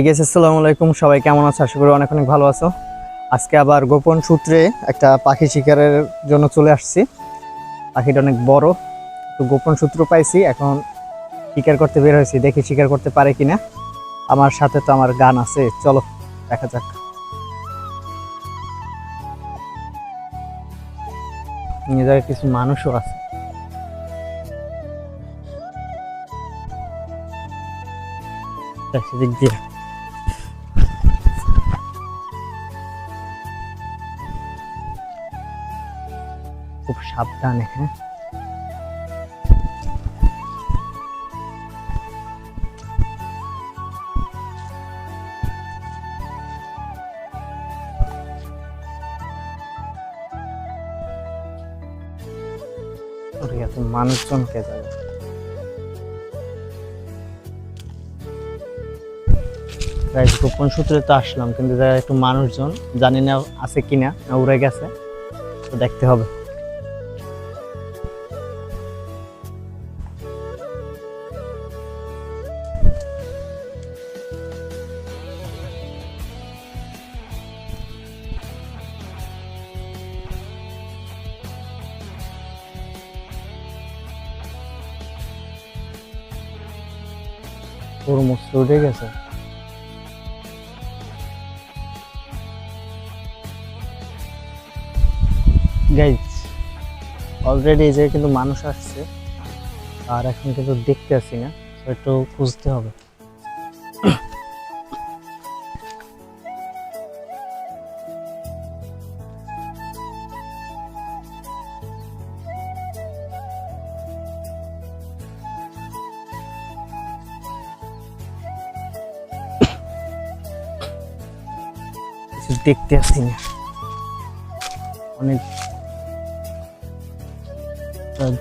আসসালামু আলাইকুম, সবাই কেমন আছো? আশা করি অনেক অনেক ভালো আছো। আজকে আবার গোপন সূত্রে একটা পাখি শিকারের জন্য চলে আসছি। পাখিটা অনেক বড়, একটু গোপন সূত্র পাইছি, এখন শিকার করতে বের হয়েছি, দেখি শিকার করতে পারে কিনা। আমার সাথে তো আমার গান আছে, চলো দেখা যাক। এই জায়গায় কিছু মানুষও আছে। সেদিক দিয়ে খুব সাবধানে, হ্যাঁ। এত মানুষজন কে যাবে? গোপন সূত্রে তো আসলাম, কিন্তু জায়গায় একটু মানুষজন, জানি না আছে কিনা, না উড়ে গেছে, তো দেখতে হবে। তরমুজ উঠে গেছে। গাইজ, অলরেডি এই জায়গায় কিন্তু মানুষ আসছে, আর এখন কিন্তু দেখতে আসি না, একটু খুঁজতে হবে। দেখতে আসি না, অনেক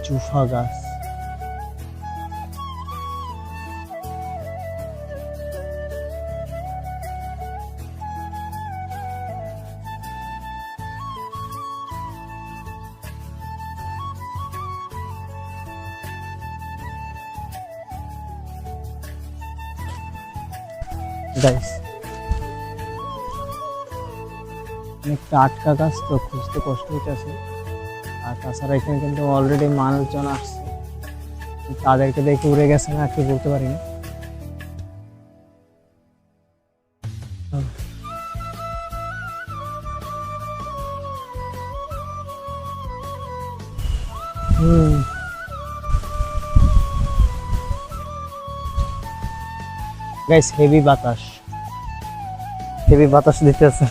জুফা গাছ। গাইস, অনেকটা আটকা গাছ, তো খুঁজতে কষ্ট হইতেছে। আর তাছাড়া এখানে কিন্তু অলরেডি মানুষজন আসছে, তাদেরকে দেখে উড়ে গেছে না কি বলতে পারি না। গাইস, হেভি বাতাস দিতেছে।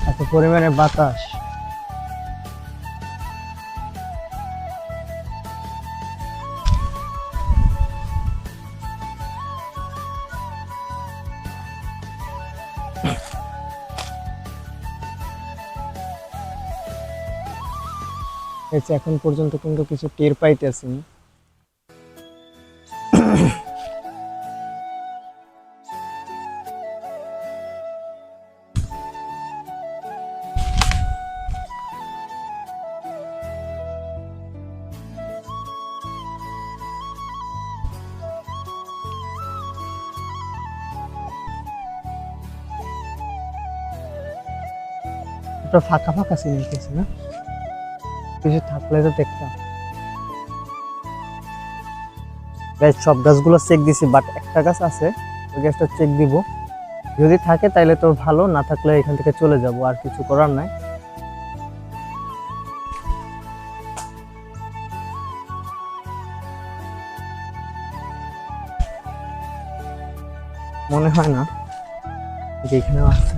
এত পরিমাণে বাতাস, এখন পর্যন্ত কিন্তু কিছু টের পাইতেছি না। ওটা ফাঁকা ফাঁকা চিনতেছি না, কিছু থাকলে তো দেখতাম। গাইস, সব গাছগুলো চেক দিছি, বাট একটা গাছ আছে, ওই গাছটা চেক দিব। যদি থাকে তাইলে তো ভালো, না থাকলে এখান থেকে চলে যাব, আর কিছু করার নাই। মনে হয় না যে এখানেও আছে।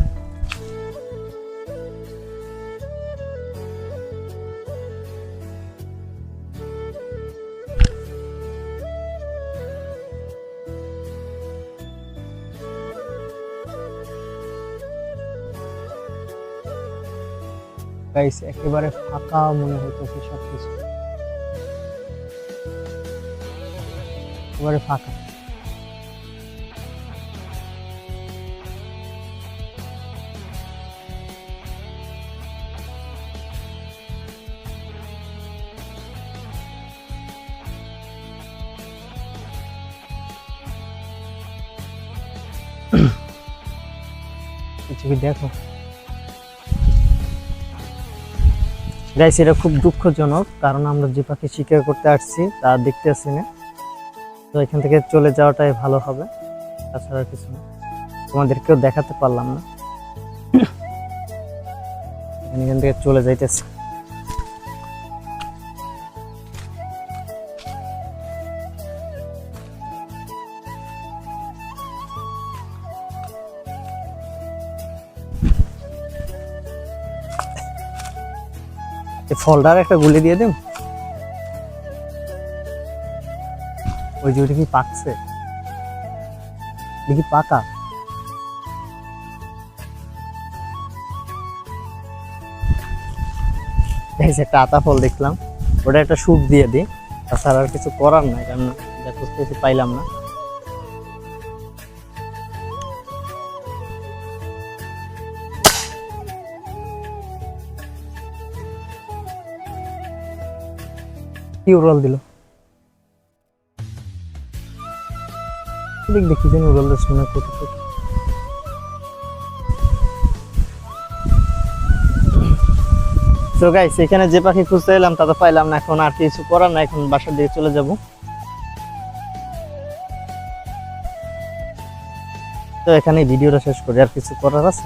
গাইস, একেবারে ফাঁকা মনে হইতেছে সবকিছু, একেবারে ফাঁকা। কিছু কি দেখো গাইস, এটা খুব দুঃখজনক, কারণ আমরা যে পাখি শিকার করতে আসছি তা দেখতে আসছি না। তো এখান থেকে চলে যাওয়াটাই ভালো হবে, তাছাড়া আর কিছু না। তোমাদেরকেও দেখাতে পারলাম না, এখান থেকে চলে যাইতেছি। ফলটার একটা গুলি দিয়ে দিন। ওই যে ওটা কি পাকছে দেখি, পাকা। একটা আতা ফল দেখলাম, ওটা একটা শুট দিয়ে দিই, তাছাড়া আর কিছু করার নাই, কারণ যা খুঁজতেছি পাইলাম না। কি উড়াল দিল, দেখি যেন উড়াল শুনে কোথাও। তো গাইস, এখানে যে পাখি খুঁজতে এলাম তা তো পাইলাম না, এখন আর কিছু করার না, এখন বাসার দিকে চলে যাব। তো এখানে ভিডিওটা শেষ করি, আর কিছু করার আছে?